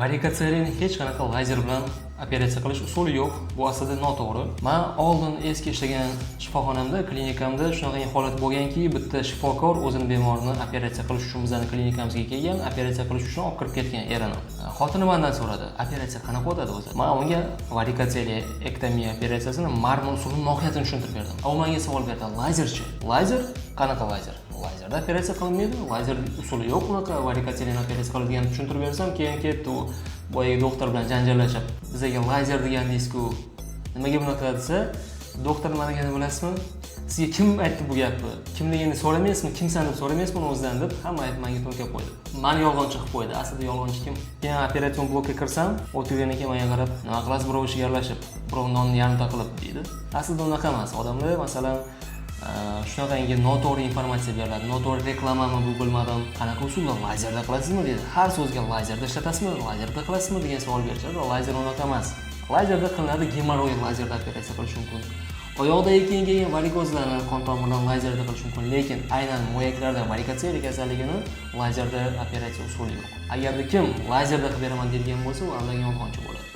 Varikotseliyaning hech qanaqa lazer bilan operatsiya qilish usuli yo'q. Bu aslida noto'g'ri. Men oldin eski ishlagan shifoxonamda, klinikamda shunaqa holat bo'lganki, bitta shifokor o'zini bemorini operatsiya qilish uchun bizning klinikamizga kelgan, operatsiya qilish uchun olib kirib ketgan erini. Xotini mendan so'radi, operatsiya qanaqa o'tadi o'zi? Men unga varikotseliya ektomiya operatsiyasini marmar usulini mohiyatini tushuntirib berdim. U menga savol berdi, lazerchi? Lazer? Qanaqa lazer? Lazerda operatsiya qilinmaydi. Lazer usuli yo'q bunaqa varikotseliyaning operatsiya qiladiganini tushuntirib bersam, keyin ketdi u boyagi doktor bilan janjallashib, bizga lazer degandingiz-ku, nimaga bunaqa desa, doktor nima deganini bilasizmi? Sizga kim aytdi bu gapni? Kimligini so'ramaysizmi? Kimsan deb so'ramaysizmi o'zidan deb hamma aytib menga to'nkab qo'ydi. Meni yolg'onchi qilib qo'ydi. Aslida yolg'onchi kim? Keyin operatsion blokka kirsam, o'tirgan ekan menga qarab, nima qilasiz birov ishiga aralashib, birov nonni yarimta qilib deydi. Aslida unaqa emas. Odamlar masalan shunaqangi noto'g'ri informatsiya beriladi. Noto'g'ri reklamami bu bilmadim. Qanaqa usulda lazerda qilasizmi dedi. Har so'zga lazerda ishlatasizmi? Lazerda qilasizmi degan savol berishadi. Lazer unaqa emas. Lazerda qilinadi, gemoroid lazerda operatsiya qilish mumkin. Oyoqdagi kelgan varikozlarni qon tomirlarini lazerda qilish mumkin, lekin aynan mo'yaklarda varikotseliya kasalligini lazerda operatsiya usuli yo'q. Agarda kim lazerda qilib beraman deydigan bo'lsa, u albatta yolg'onchi bo'ladi.